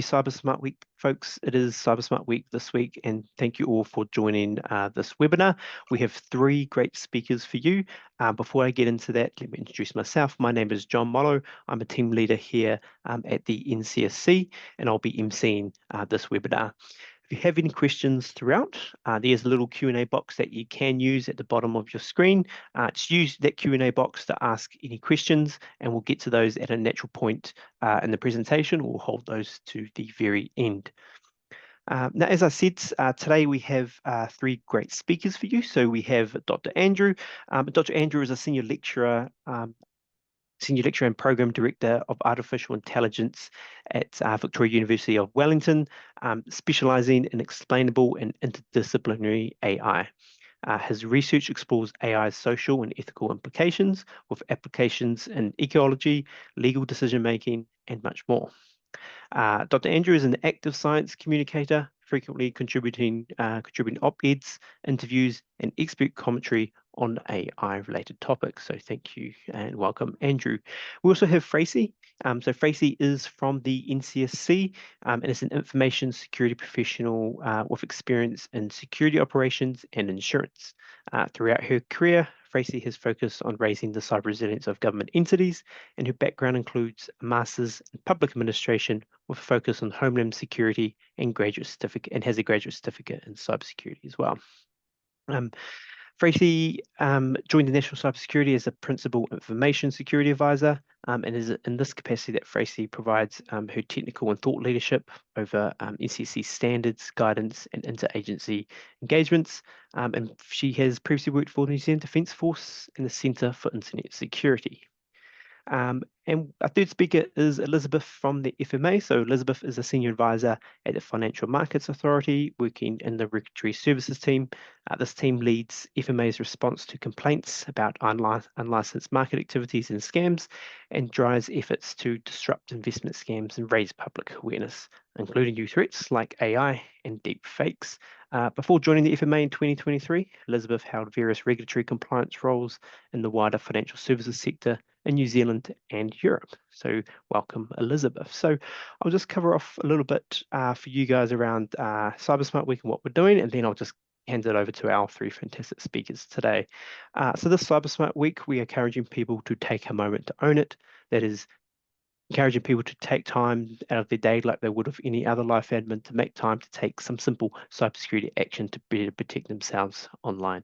Cyber Smart Week, folks. It is Cyber Smart Week this week, and thank you all for joining this webinar. We have three great speakers for you. Before I get into that, let me introduce myself. My name is John Mollo. I'm a team leader here at the NCSC, and I'll be emceeing this webinar. If you have any questions throughout, there's a little Q&A box that you can use at the bottom of your screen. Just use that Q&A box to ask any questions, and we'll get to those at a natural point in the presentation. We'll hold those to the very end. Now, as I said, today we have three great speakers for you. So we have Dr. Andrew. Dr. Andrew is a senior lecturer and Program Director of Artificial Intelligence at Victoria University of Wellington, specialising in explainable and interdisciplinary AI. His research explores AI's social and ethical implications with applications in ecology, legal decision-making, and much more. Dr. Andrew is an active science communicator, frequently contributing op-eds, interviews, and expert commentary on AI-related topics. So thank you and welcome, Andrew. We also have Fracy. So Fracy is from the NCSC and is an information security professional with experience in security operations and insurance. Throughout her career, Fracy has focused on raising the cyber resilience of government entities, and her background includes a master's in public administration with a focus on homeland security and has a graduate certificate in cybersecurity as well. Fracy joined the National Cybersecurity as a Principal Information Security Advisor, and is in this capacity that Fracy provides her technical and thought leadership over NCSC standards, guidance, and interagency engagements. And she has previously worked for the New Zealand Defence Force and the Centre for Internet Security. And our third speaker is Elizabeth from the FMA. So Elizabeth is a senior advisor at the Financial Markets Authority, working in the regulatory services team. This team leads FMA's response to complaints about unlicensed market activities and scams, and drives efforts to disrupt investment scams and raise public awareness, including new threats like AI and deepfakes. Before joining the FMA in 2023, Elizabeth held various regulatory compliance roles in the wider financial services sector in New Zealand and Europe. So welcome, Elizabeth. So I'll just cover off a little bit for you guys around Cyber Smart Week and what we're doing, and then I'll just hand it over to our three fantastic speakers today. So this Cyber Smart Week, we are encouraging people to take a moment to own it. That is, encouraging people to take time out of their day like they would of any other life admin, to make time to take some simple cybersecurity action to better protect themselves online.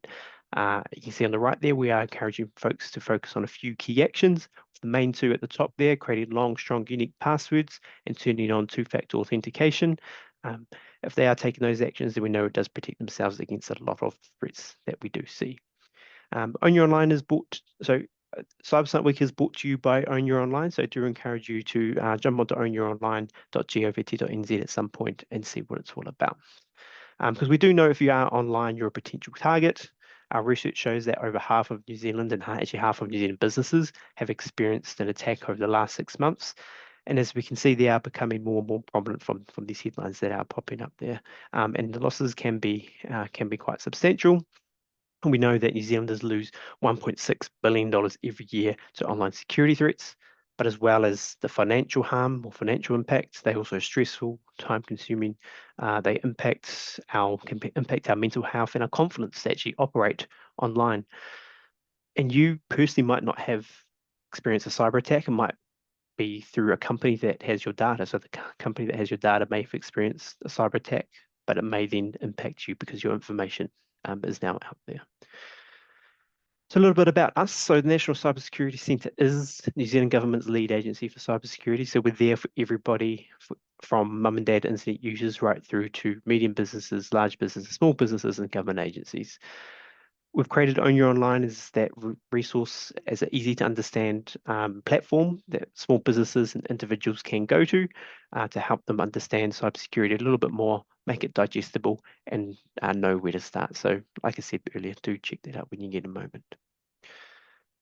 You can see on the right there, we are encouraging folks to focus on a few key actions. The main two at the top there, creating long, strong, unique passwords and turning on two-factor authentication. If they are taking those actions, then we know it does protect themselves against a lot of threats that we do see. Own Your Online is bought, so Cyber Smart Week is brought to you by Own Your Online, so I do encourage you to jump onto ownyouronline.govt.nz at some point and see what it's all about. Because we do know if you are online, you're a potential target. Our research shows that over half of New Zealand and actually half of New Zealand businesses have experienced an attack over the last 6 months. And as we can see, they are becoming more and more prominent from these headlines that are popping up there. And the losses can be quite substantial. And we know that New Zealanders lose $1.6 billion every year to online security threats, but as well as the financial harm or financial impacts, they also are stressful, time-consuming. They can impact our mental health and our confidence to actually operate online. And you personally might not have experienced a cyber attack. It might be through a company that has your data. So the company that has your data may have experienced a cyber attack, but it may then impact you because your information is now out there. So a little bit about us. So the National Cybersecurity Centre is New Zealand Government's lead agency for cybersecurity. So we're there for everybody, from mum and dad internet users right through to medium businesses, large businesses, small businesses, and government agencies. We've created Own Your Online as that resource, as an easy to understand platform that small businesses and individuals can go to help them understand cybersecurity a little bit more, make it digestible, and know where to start. So like I said earlier, do check that out when you get a moment.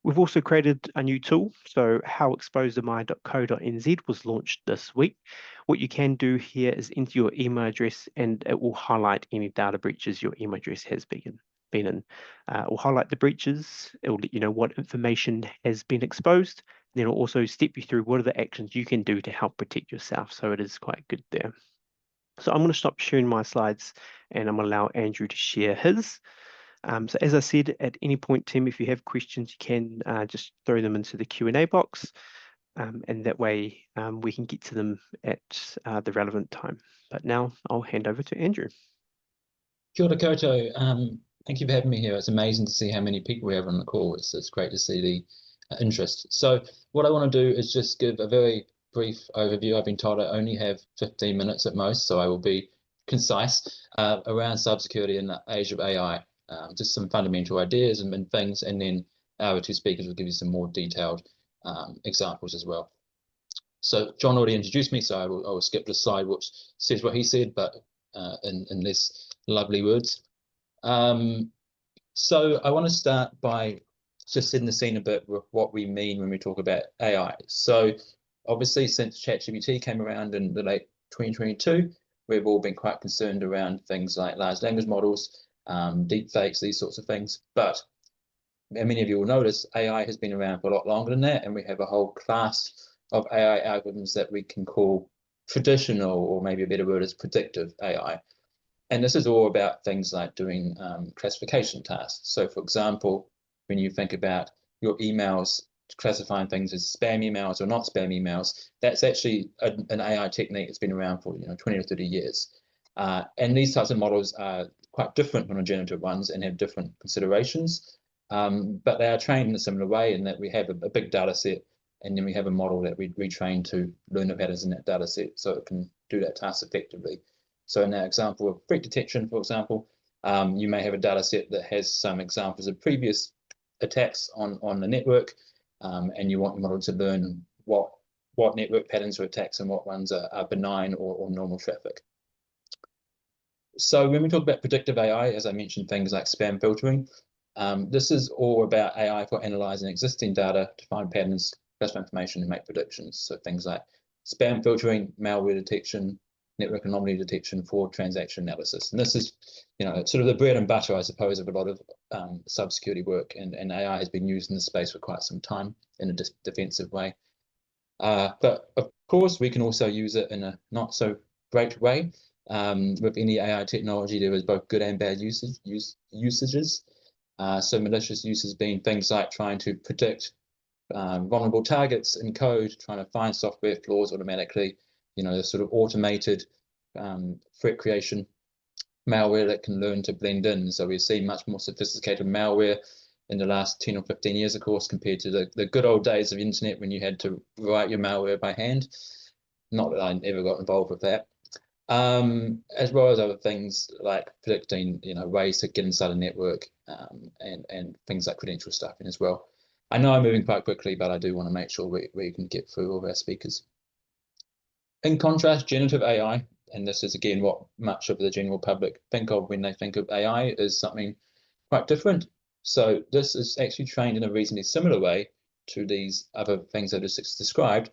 We've also created a new tool. So howexposedami.co.nz was launched this week. What you can do here is enter your email address, and it will highlight any data breaches your email address has been in. It will highlight the breaches. It will let you know what information has been exposed, Then it'll also step you through what are the actions you can do to help protect yourself. So it is quite good there. So I'm going to stop sharing my slides and I'm going to allow Andrew to share his. So as I said, at any point, Tim, if you have questions, you can just throw them into the Q&A box. And that way we can get to them at the relevant time. But now I'll hand over to Andrew. Kia ora koutou. Thank you for having me here. It's amazing to see how many people we have on the call. It's great to see the interest. So what I want to do is just give a very brief overview. I've been told I only have 15 minutes at most, so I will be concise around cybersecurity in the age of AI. Just some fundamental ideas and things, and then our two speakers will give you some more detailed examples as well. So John already introduced me, so I will skip the slide which says what he said, but in less lovely words. So I want to start by just setting the scene a bit with what we mean when we talk about AI. So obviously since ChatGPT came around in the late 2022, we've all been quite concerned around things like large language models, deepfakes, these sorts of things. But many of you will notice AI has been around for a lot longer than that, and we have a whole class of AI algorithms that we can call traditional, or maybe a better word is predictive AI. And this is all about things like doing classification tasks. So for example, when you think about your emails, classifying things as spam emails or not spam emails, that's actually an AI technique that's been around for 20 or 30 years. And these types of models are quite different from the generative ones and have different considerations. But they are trained in a similar way in that we have a big data set, and then we have a model that we retrain to learn the patterns in that data set so it can do that task effectively. So in that example of threat detection, for example, you may have a data set that has some examples of previous attacks on the network, and you want your model to learn what network patterns are attacks and what ones are benign or normal traffic. So when we talk about predictive AI, as I mentioned, things like spam filtering, this is all about AI for analyzing existing data to find patterns, classify information, and make predictions. So things like spam filtering, malware detection, network anomaly detection, fraud transaction analysis. And this is, sort of the bread and butter, I suppose, of a lot of cybersecurity work. And AI has been used in this space for quite some time in a defensive way. But of course, we can also use it in a not so great way. With any AI technology, there is both good and bad usages. So malicious uses being things like trying to predict vulnerable targets in code, trying to find software flaws automatically, the sort of automated threat creation malware that can learn to blend in. So we've seen much more sophisticated malware in the last 10 or 15 years, of course, compared to the good old days of internet when you had to write your malware by hand. Not that I ever got involved with that. As well as other things like predicting, ways to get inside a network, and things like credential stuffing as well. I know I'm moving quite quickly, but I do want to make sure we can get through all of our speakers. In contrast, generative AI, and this is again what much of the general public think of when they think of AI, is something quite different. So this is actually trained in a reasonably similar way to these other things I just described,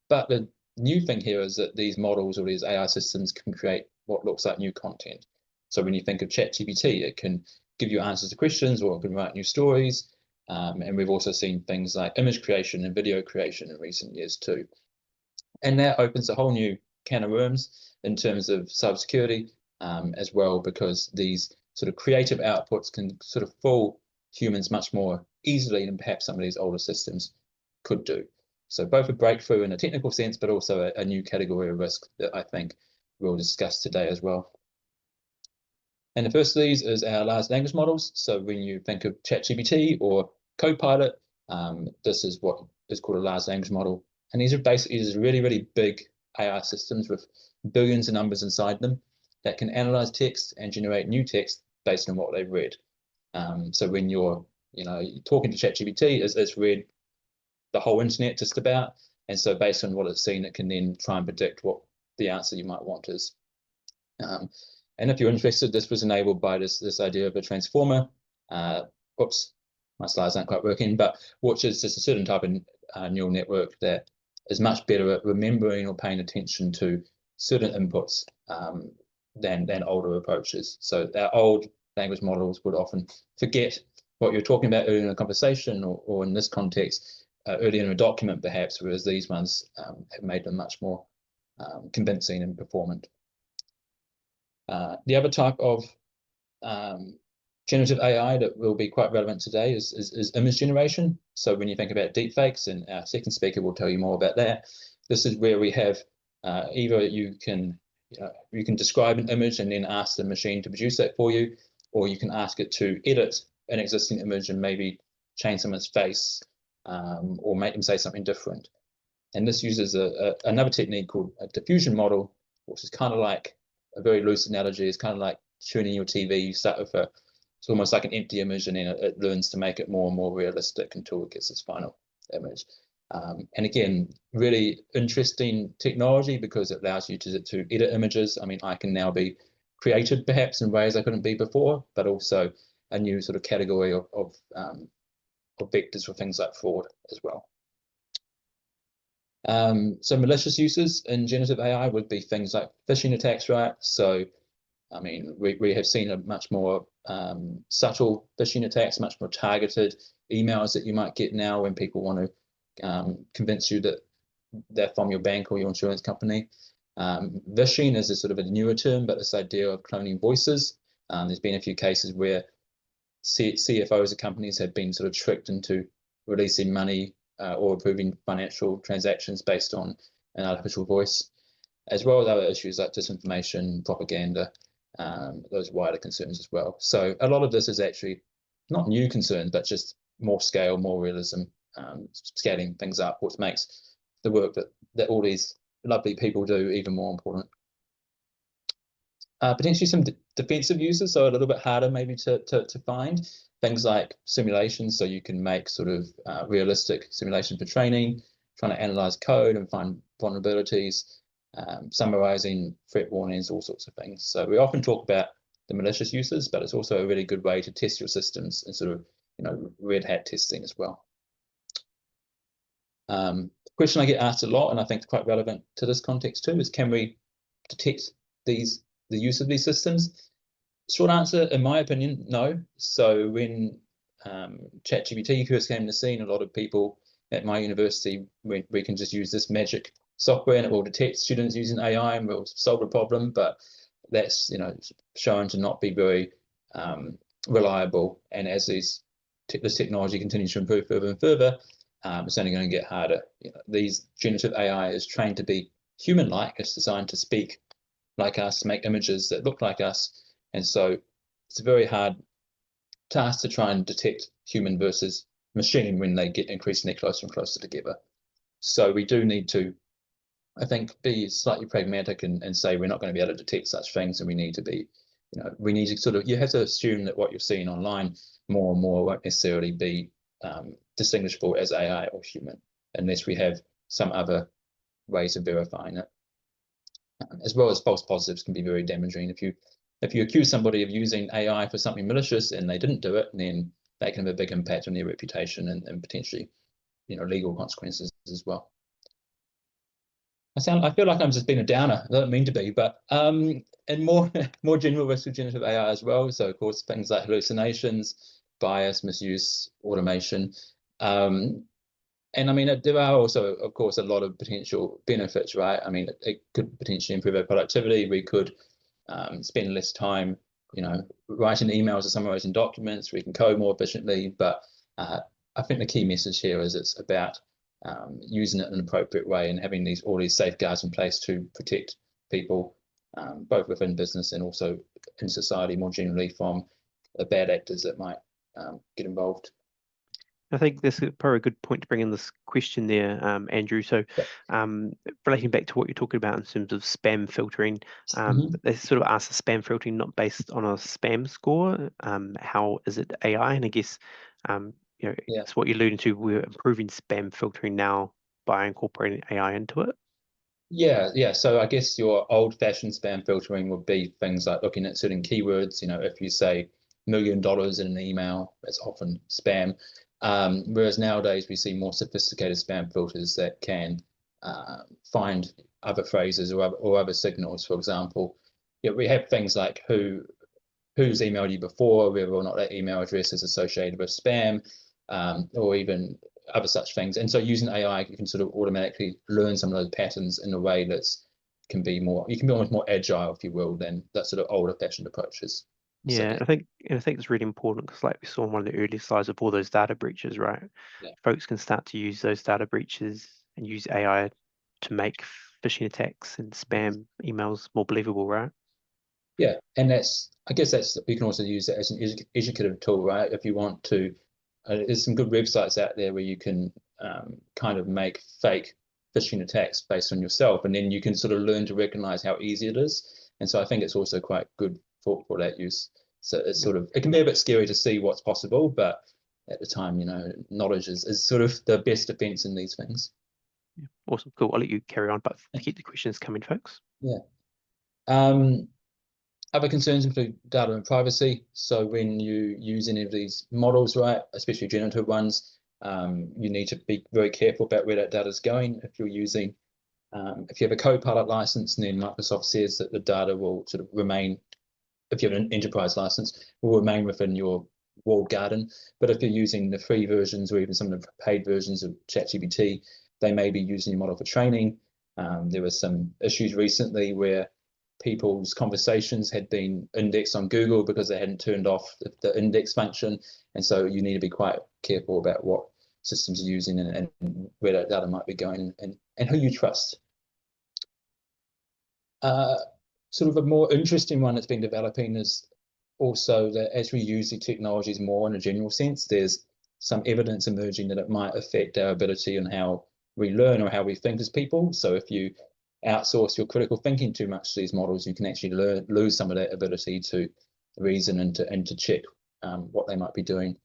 but the new thing here is that these models or these AI systems can create what looks like new content. So when you think of ChatGPT, it can give you answers to questions, or it can write new stories. And we've also seen things like image creation and video creation in recent years too. And that opens a whole new can of worms in terms of cybersecurity as well, because these sort of creative outputs can sort of fool humans much more easily than perhaps some of these older systems could do. So both a breakthrough in a technical sense, but also a new category of risk that I think we'll discuss today as well. And the first of these is our large language models. So when you think of ChatGPT or Copilot, this is what is called a large language model. And these are basically these really, really big AI systems with billions of numbers inside them that can analyze text and generate new text based on what they've read. So when you're talking to ChatGPT, it's read the whole internet just about, and so based on what it's seen, it can then try and predict what the answer you might want is. And if you're interested, this was enabled by this idea of a transformer. Oops, my slides aren't quite working, but which is just a certain type of neural network that is much better at remembering or paying attention to certain inputs than older approaches. So our old language models would often forget what you're talking about earlier in a conversation, or in this context, early in a document perhaps, whereas these ones have made them much more convincing and performant. The other type of generative AI that will be quite relevant today is image generation. So when you think about deepfakes, and our second speaker will tell you more about that, this is where we have either you can describe an image and then ask the machine to produce that for you, or you can ask it to edit an existing image and maybe change someone's face or make them say something different. And this uses another technique called a diffusion model, which is kind of like a very loose analogy. It's kind of like tuning your TV. You start with it's almost like an empty image, and then it learns to make it more and more realistic until it gets its final image. And again, really interesting technology because it allows you to edit images. I mean, I can now be created perhaps in ways I couldn't be before, but also a new sort of category of vectors for things like fraud as well. So malicious uses in generative AI would be things like phishing attacks, right? So, I mean, we have seen a much more subtle phishing attacks, much more targeted emails that you might get now when people want to convince you that they're from your bank or your insurance company. Phishing is a sort of a newer term, but this idea of cloning voices. There's been a few cases where CFOs of companies have been sort of tricked into releasing money or approving financial transactions based on an artificial voice, as well as other issues like disinformation, propaganda, those wider concerns as well. So a lot of this is actually not new concerns, but just more scale, more realism, scaling things up, which makes the work that all these lovely people do even more important. Potentially some defensive uses, so a little bit harder maybe to find. Things like simulations, so you can make sort of realistic simulation for training, trying to analyze code and find vulnerabilities, summarizing threat warnings, all sorts of things. So we often talk about the malicious uses, but it's also a really good way to test your systems and sort of, red hat testing as well. The question I get asked a lot, and I think it's quite relevant to this context too, is can we detect the use of these systems? Short answer, in my opinion, no. So when ChatGPT first came to the scene, a lot of people at my university, we can just use this magic software and it will detect students using AI and we'll solve a problem. But that's shown to not be very reliable. And as this technology continues to improve further and further, it's only going to get harder. These generative AI is trained to be human-like. It's designed to speak like us, make images that look like us. And so it's a very hard task to try and detect human versus machine when they get increasingly closer and closer together. So we do need to, I think, be slightly pragmatic and say we're not going to be able to detect such things, and we need to be, we need to sort of, you have to assume that what you're seeing online more and more won't necessarily be distinguishable as AI or human, unless we have some other ways of verifying it. As well as false positives can be very damaging. If you accuse somebody of using AI for something malicious and they didn't do it, then that can have a big impact on their reputation and potentially, legal consequences as well. I feel like I'm just being a downer. I don't mean to be, but and more general risk of generative AI as well. So of course things like hallucinations, bias, misuse, automation. And I mean, there are also, of course, a lot of potential benefits, right? I mean, it could potentially improve our productivity. We could spend less time, writing emails or summarizing documents. We can code more efficiently. But I think the key message here is it's about using it in an appropriate way and having all these safeguards in place to protect people, both within business and also in society more generally from the bad actors that might get involved. I think that's probably a good point to bring in this question there, Andrew. So relating back to what you're talking about in terms of spam filtering, they sort of ask the spam filtering not based on a spam score. How is it AI? And I guess, it's what you're alluding to. We're improving spam filtering now by incorporating AI into it. Yeah. So I guess your old-fashioned spam filtering would be things like looking at certain keywords. If you say $1 million in an email, that's often spam. Whereas nowadays we see more sophisticated spam filters that can find other phrases or other signals. For example, we have things like who's emailed you before, whether or not that email address is associated with spam, or even other such things. And so using AI, you can sort of automatically learn some of those patterns in a way that's you can be almost more agile, if you will, than that sort of older fashioned approaches. So Yeah, I think it's really important because, like we saw in one of the earlier slides of all those data breaches, right? yeah, Folks can start to use those data breaches and use AI to make phishing attacks and spam emails more believable, right? yeah, and I guess you can also use it as an educative tool, right? If you want to, there's some good websites out there where you can kind of make fake phishing attacks based on yourself, and then you can sort of learn to recognize how easy it is. And so I think it's also quite good for that use. So it's Yep. sort of, it can be a bit scary to see what's possible, but at the time, knowledge is sort of the best defense in these things. Yeah. Awesome, cool. I'll let you carry on, but to keep the questions coming, folks. Yeah. Um, Other concerns include data and privacy. So when you use any of these models, right, especially generative ones, you need to be very careful about where that data is going. If you have a Copilot license, and then Microsoft says that the data will sort of remain, if you have an enterprise license, will remain within your walled garden. But if you're using the free versions or even some of the paid versions of ChatGPT, they may be using your model for training. There were some issues recently where people's conversations had been indexed on Google because they hadn't turned off the index function. And so you need to be quite careful about what systems you're using and where that data might be going and who you trust. Uh, Sort of a more interesting one that's been developing is also that as we use the technologies more in a general sense, there's some evidence emerging that it might affect our ability and how we learn or how we think as people. So if you outsource your critical thinking too much to these models, you can actually lose some of that ability to reason and to check what they might be doing.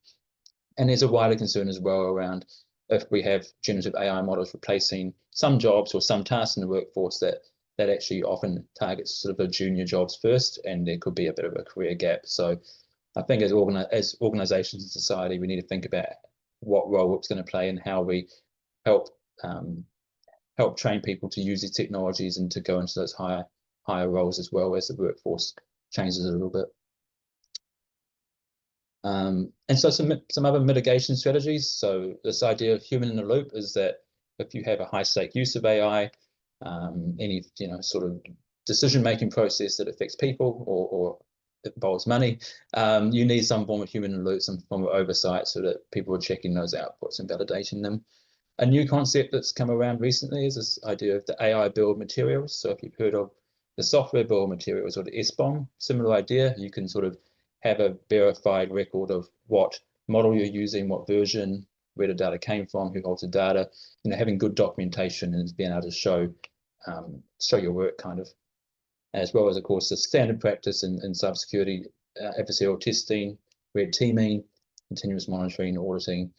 And there's a wider concern as well around if we have generative AI models replacing some jobs or some tasks in the workforce that actually often targets sort of the junior jobs first, and there could be a bit of a career gap. So I think as organizations and society, we need to think about what role it's going to play and how we help help train people to use these technologies and to go into those higher roles as well as the workforce changes a little bit. And so some other mitigation strategies. So this idea of human in the loop is that if you have a high stake use of AI, any sort of decision making process that affects people or involves money, you need some form of human in the loop, some form of oversight so that people are checking those outputs and validating them. A new concept that's come around recently is this idea of the AI bill of materials. So if you've heard of the software bill of materials or the SBOM, similar idea, you can sort of have a verified record of what model you're using, what version, where the data came from, who holds the data, having good documentation and being able to show your work kind of, as well as, of course, the standard practice in cybersecurity, adversarial testing, red teaming, continuous monitoring, auditing.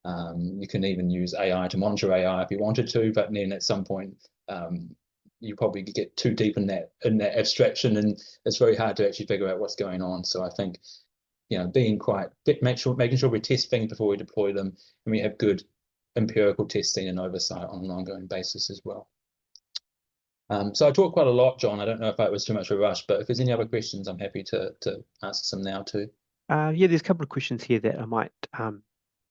You can even use AI to monitor AI if you wanted to, but then at some point, you probably get too deep in that abstraction, and it's very hard to actually figure out what's going on. So I think, making sure we test things before we deploy them, and we have good empirical testing and oversight on an ongoing basis as well. So I talked quite a lot, John. I don't know if that was too much of a rush, but if there's any other questions, I'm happy to answer some now too. Yeah, there's a couple of questions here that I might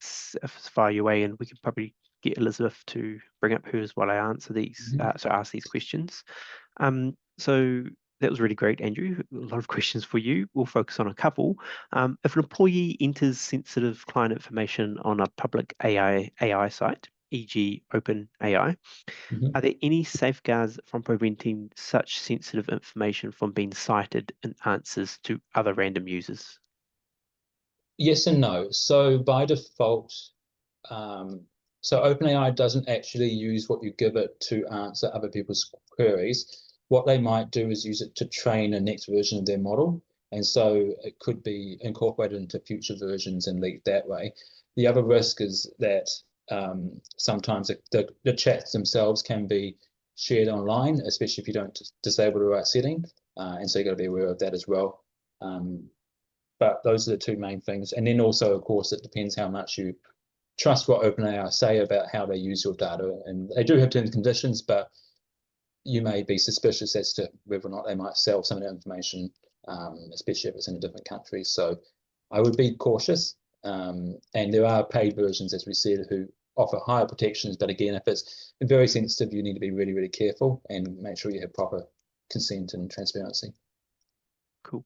fire your way, and we could probably get Elizabeth to bring up hers while I answer these. So ask these questions. So that was really great, Andrew. A lot of questions for you. We'll focus on a couple. If an employee enters sensitive client information on a public AI site, e.g. OpenAI, are there any safeguards from preventing such sensitive information from being cited in answers to other random users? Yes and no. So by default, so OpenAI doesn't actually use what you give it to answer other people's queries. What they might do is use it to train a next version of their model. And so it could be incorporated into future versions and leaked that way. The other risk is that sometimes the chats themselves can be shared online, especially if you don't disable the right setting. And so you've got to be aware of that as well. But those are the two main things. And then also, of course, it depends how much you trust what OpenAI say about how they use your data. And they do have terms and conditions, but you may be suspicious as to whether or not they might sell some of that information, especially if it's in a different country. So I would be cautious. And there are paid versions, as we said, who offer higher protections. But again, if it's very sensitive, you need to be really, really careful and make sure you have proper consent and transparency. Cool.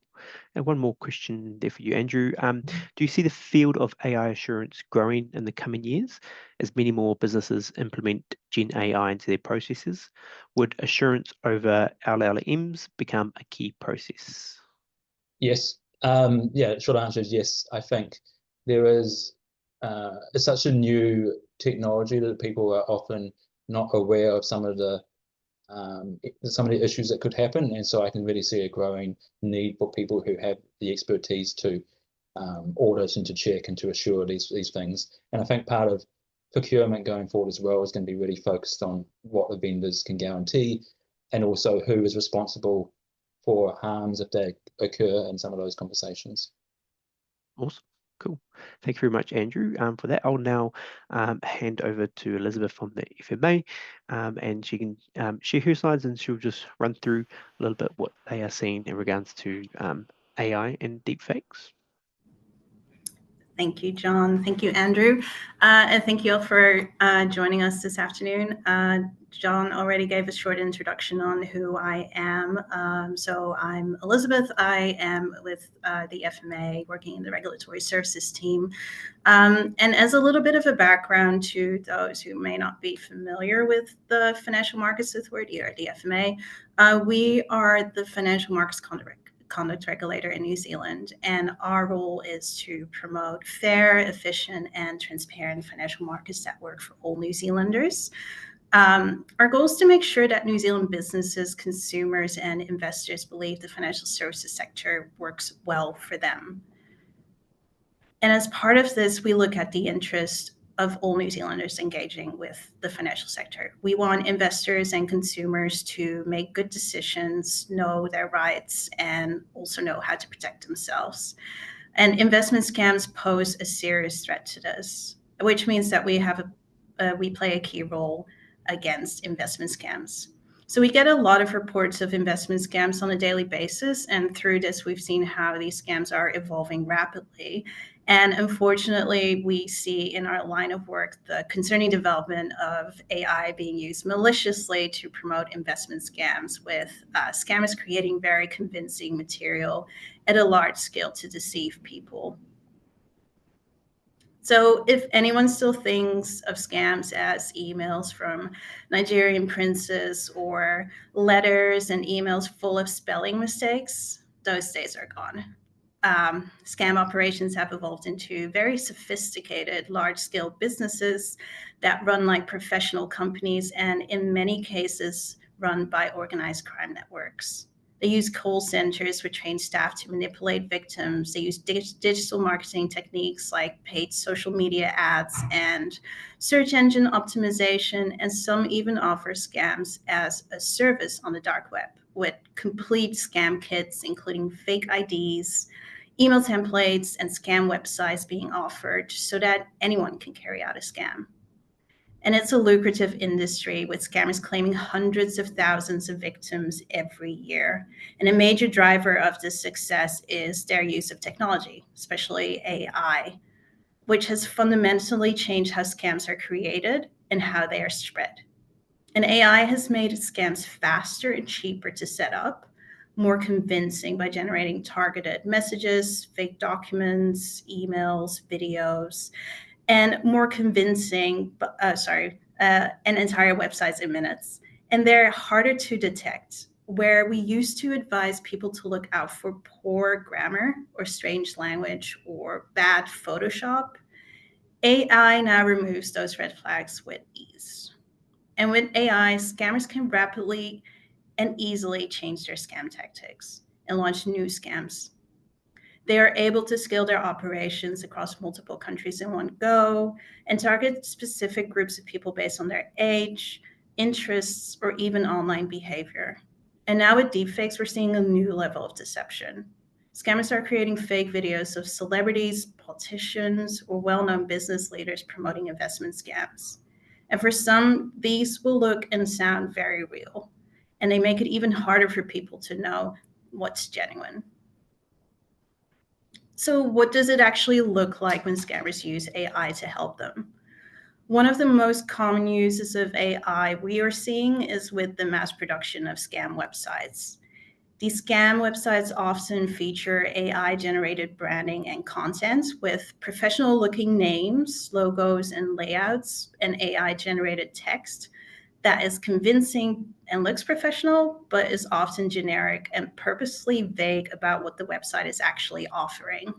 And one more question there for you, Andrew. Do you see the field of AI assurance growing in the coming years as many more businesses implement Gen AI into their processes? Would assurance over LLMs become a key process? Yes. Yeah, short answer is yes. I think there is it's such a new technology that people are often not aware of some of the issues that could happen, and so I can really see a growing need for people who have the expertise to audit and to check and to assure these things. And I think part of procurement going forward as well is going to be really focused on what the vendors can guarantee, and also who is responsible for harms if they occur in some of those conversations. Awesome. Cool. Thank you very much, Andrew. For that, I'll now hand over to Elizabeth from the FMA, and she can share her slides, and she'll just run through a little bit what they are seeing in regards to AI and deepfakes. Thank you, John. Thank you, Andrew. And thank you all for joining us this afternoon. John already gave a short introduction on who I am. So I'm Elizabeth. I am with the FMA, working in the regulatory services team. And as a little bit of a background to those who may not be familiar with the Financial Markets Authority or the FMA, we are the financial markets conduct regulator in New Zealand, and our role is to promote fair, efficient, and transparent financial markets that work for all New Zealanders. Our goal is to make sure that New Zealand businesses, consumers, and investors believe the financial services sector works well for them. And as part of this, we look at the interest of all New Zealanders engaging with the financial sector. We want investors and consumers to make good decisions, know their rights, and also know how to protect themselves. And investment scams pose a serious threat to this, which means that we play a key role against investment scams. So we get a lot of reports of investment scams on a daily basis, and through this, we've seen how these scams are evolving rapidly. And unfortunately, we see in our line of work the concerning development of AI being used maliciously to promote investment scams, with scammers creating very convincing material at a large scale to deceive people. So if anyone still thinks of scams as emails from Nigerian princes or letters and emails full of spelling mistakes, those days are gone. Scam operations have evolved into very sophisticated, large-scale businesses that run like professional companies, and in many cases run by organized crime networks. They use call centers with trained staff to manipulate victims. They use digital marketing techniques like paid social media ads and search engine optimization, and some even offer scams as a service on the dark web with complete scam kits, including fake IDs, email templates, and scam websites being offered so that anyone can carry out a scam. And it's a lucrative industry, with scammers claiming hundreds of thousands of victims every year. And a major driver of this success is their use of technology, especially AI, which has fundamentally changed how scams are created and how they are spread. And AI has made scams faster and cheaper to set up, more convincing by generating targeted messages, fake documents, emails, videos, and more convincing, and entire websites in minutes. And they're harder to detect. Where we used to advise people to look out for poor grammar or strange language or bad Photoshop, AI now removes those red flags with ease. And with AI, scammers can rapidly and easily change their scam tactics and launch new scams. They are able to scale their operations across multiple countries in one go and target specific groups of people based on their age, interests, or even online behavior. And now with deepfakes, we're seeing a new level of deception. Scammers are creating fake videos of celebrities, politicians, or well-known business leaders promoting investment scams. And for some, these will look and sound very real, and they make it even harder for people to know what's genuine. So what does it actually look like when scammers use AI to help them? One of the most common uses of AI we are seeing is with the mass production of scam websites. These scam websites often feature AI-generated branding and content with professional-looking names, logos, and layouts, and AI-generated text that is convincing and looks professional, but is often generic and purposely vague about what the website is actually offering.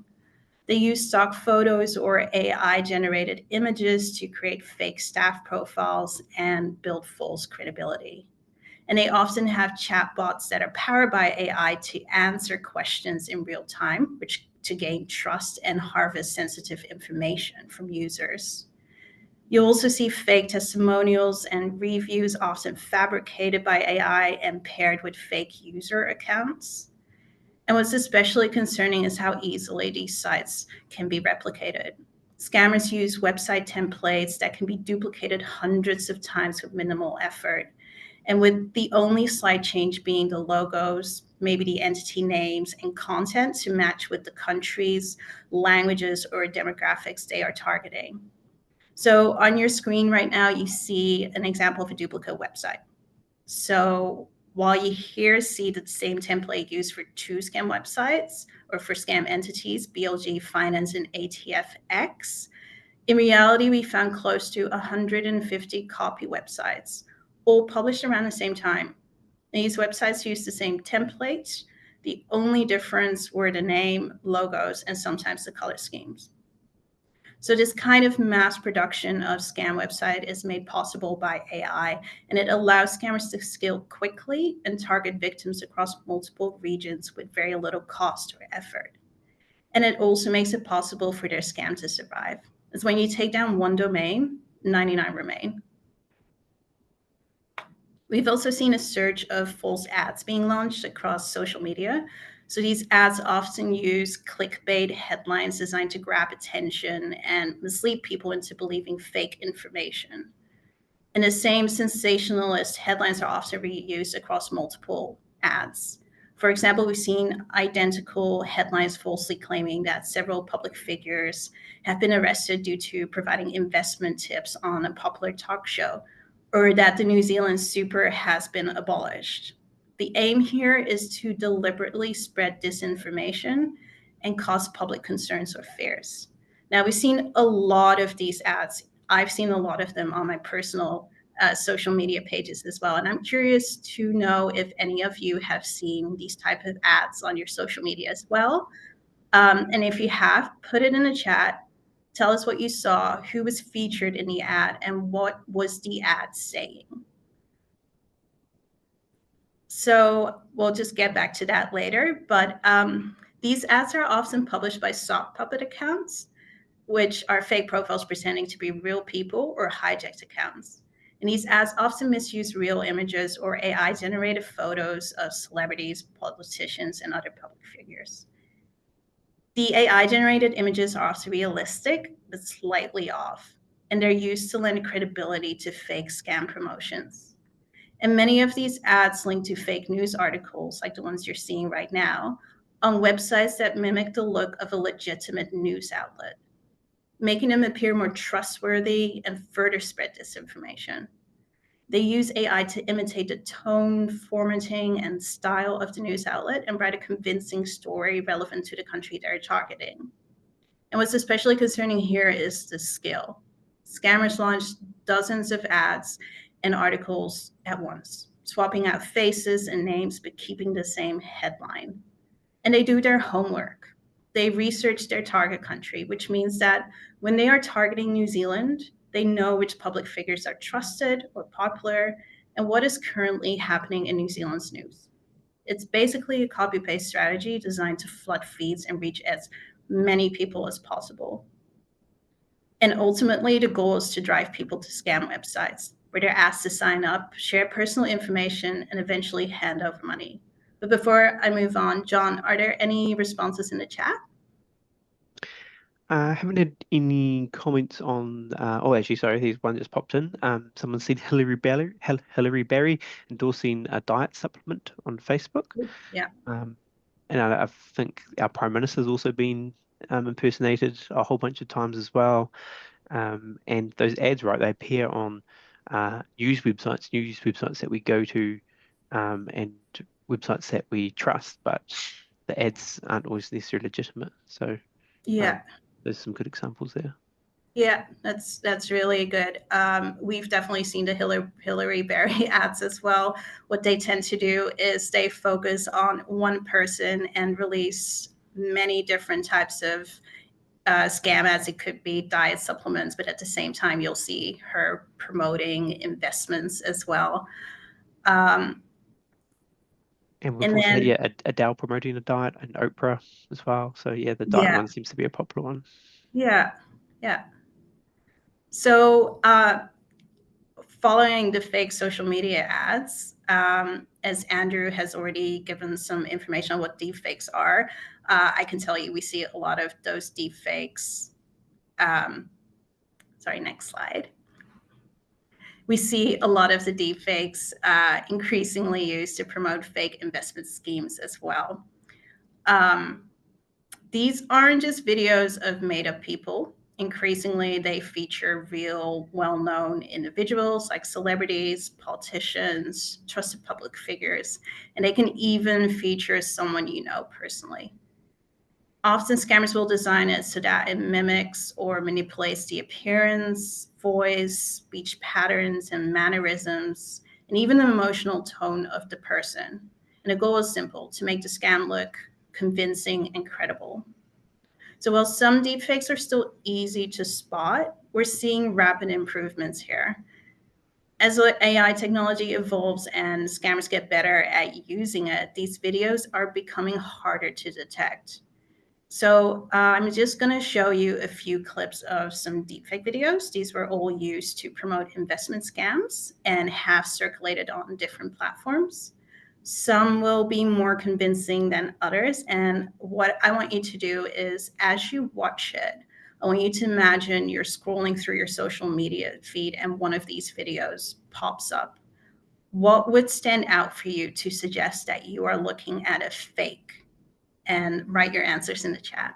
They use stock photos or AI-generated images to create fake staff profiles and build false credibility. And they often have chatbots that are powered by AI to answer questions in real time, which to gain trust and harvest sensitive information from users. You'll also see fake testimonials and reviews often fabricated by AI and paired with fake user accounts. And what's especially concerning is how easily these sites can be replicated. Scammers use website templates that can be duplicated hundreds of times with minimal effort. And with the only slight change being the logos, maybe the entity names and content to match with the countries, languages, or demographics they are targeting. So on your screen right now, you see an example of a duplicate website. So while you here see the same template used for two scam websites or for scam entities, BLG, Finance, and ATFX, in reality, we found close to 150 copy websites, all published around the same time. These websites use the same templates. The only difference were the name, logos, and sometimes the color schemes. So this kind of mass production of scam website is made possible by AI, and it allows scammers to scale quickly and target victims across multiple regions with very little cost or effort. And it also makes it possible for their scam to survive. It's when you take down one domain, 99 remain. We've also seen a surge of false ads being launched across social media. So these ads often use clickbait headlines designed to grab attention and mislead people into believing fake information. And the same sensationalist headlines are often reused across multiple ads. For example, we've seen identical headlines falsely claiming that several public figures have been arrested due to providing investment tips on a popular talk show, or that the New Zealand super has been abolished. The aim here is to deliberately spread disinformation and cause public concerns or fears. Now, we've seen a lot of these ads. I've seen a lot of them on my personal social media pages as well. And I'm curious to know if any of you have seen these type of ads on your social media as well. And if you have, put it in the chat. Tell us what you saw, who was featured in the ad, and what was the ad saying. So we'll just get back to that later. But these ads are often published by sock puppet accounts, which are fake profiles pretending to be real people or hijacked accounts. And these ads often misuse real images or AI-generated photos of celebrities, politicians, and other public figures. The AI-generated images are often realistic, but slightly off, and they're used to lend credibility to fake scam promotions. And many of these ads link to fake news articles, like the ones you're seeing right now, on websites that mimic the look of a legitimate news outlet, making them appear more trustworthy and further spread disinformation. They use AI to imitate the tone, formatting, and style of the news outlet and write a convincing story relevant to the country they're targeting. And what's especially concerning here is the scale. Scammers launch dozens of ads and articles at once, swapping out faces and names, but keeping the same headline. And they do their homework. They research their target country, which means that when they are targeting New Zealand, they know which public figures are trusted or popular and what is currently happening in New Zealand's news. It's basically a copy-paste strategy designed to flood feeds and reach as many people as possible. And ultimately, the goal is to drive people to scam websites where they're asked to sign up, share personal information, and eventually hand over money. But before I move on, John, are there any responses in the chat? I haven't had any comments on, oh, actually, sorry, here's one just popped in. Someone said Hillary Berry endorsing a diet supplement on Facebook. Yeah. And I think our Prime Minister's also been impersonated a whole bunch of times as well. And those ads, right, they appear on news websites that we go to, and websites that we trust, but the ads aren't always necessarily legitimate. So Yeah. there's some good examples there. Yeah, that's really good. We've definitely seen the Hillary Berry ads as well. What they tend to do is they focus on one person and release many different types of scam ads. It could be diet supplements, but at the same time, you'll see her promoting investments as well. And we've And also had, then, Adele promoting a diet, and Oprah as well. So yeah, the diet one seems to be a popular one. Yeah. So following the fake social media ads, as Andrew has already given some information on what deepfakes are, I can tell you we see a lot of those deepfakes. Sorry, next slide. We see a lot of the deepfakes increasingly used to promote fake investment schemes as well. These aren't just videos of made-up people. Increasingly, they feature real, well-known individuals like celebrities, politicians, trusted public figures, and they can even feature someone you know personally. Often, scammers will design it so that it mimics or manipulates the appearance, voice, speech patterns, and mannerisms, and even the emotional tone of the person. And the goal is simple: to make the scam look convincing and credible. So while some deepfakes are still easy to spot, we're seeing rapid improvements here. As AI technology evolves and scammers get better at using it, these videos are becoming harder to detect. So I'm just going to show you a few clips of some deepfake videos. These were all used to promote investment scams and have circulated on different platforms. Some will be more convincing than others. And what I want you to do is, as you watch it, I want you to imagine you're scrolling through your social media feed and one of these videos pops up. What would stand out for you to suggest that you are looking at a fake? And write your answers in the chat.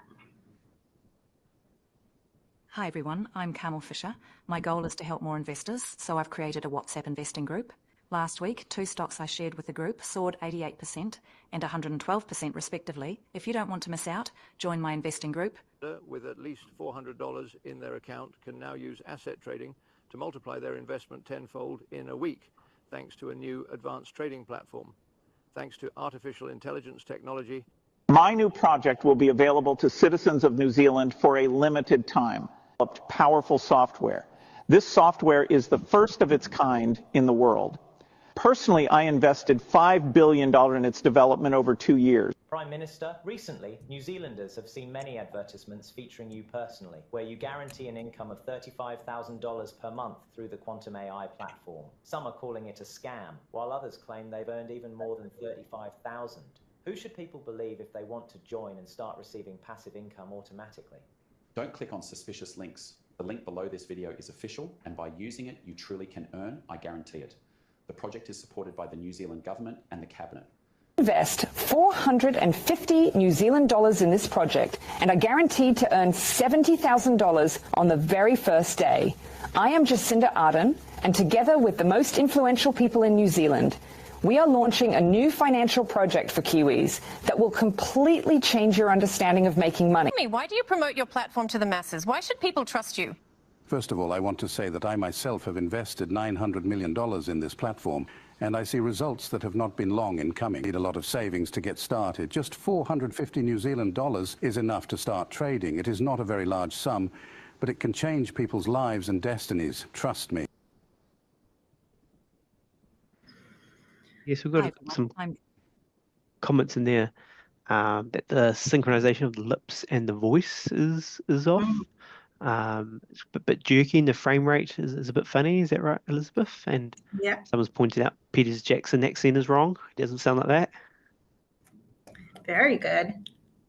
Hi everyone, I'm Carmel Fisher. My goal is to help more investors, so I've created a WhatsApp investing group. Last week, 2 stocks I shared with the group soared 88% and 112% respectively. If you don't want to miss out, join my investing group. With at least $400 in their account can now use asset trading to multiply their investment tenfold in a week, thanks to a new advanced trading platform. Thanks to artificial intelligence technology. My new project will be available to citizens of New Zealand for a limited time. Powerful software. This software is the first of its kind in the world. Personally, I invested $5 billion in its development over 2 years. Prime Minister, recently, New Zealanders have seen many advertisements featuring you personally, where you guarantee an income of $35,000 per month through the Quantum AI platform. Some are calling it a scam, while others claim they've earned even more than $35,000. Who should people believe if they want to join and start receiving passive income automatically? Don't click on suspicious links. The link below this video is official, and by using it, you truly can earn, I guarantee it. The project is supported by the New Zealand government and the cabinet. Invest 450 New Zealand dollars in this project and are guaranteed to earn $70,000 on the very first day. I am Jacinda Ardern, and together with the most influential people in New Zealand, we are launching a new financial project for Kiwis that will completely change your understanding of making money. Why do you promote your platform to the masses? Why should people trust you? First of all, I want to say that I myself have invested $900 million in this platform, and I see results that have not been long in coming. Need a lot of savings to get started. Just 450 New Zealand dollars is enough to start trading. It is not a very large sum, but it can change people's lives and destinies. Trust me. Yes, we've got some comments in there that the synchronization of the lips and the voice is off. It's a bit jerky, and the frame rate is a bit funny. Is that right, Elizabeth? And yeah, someone's pointed out Peter's Jackson accent is wrong. It doesn't sound like that. Very good.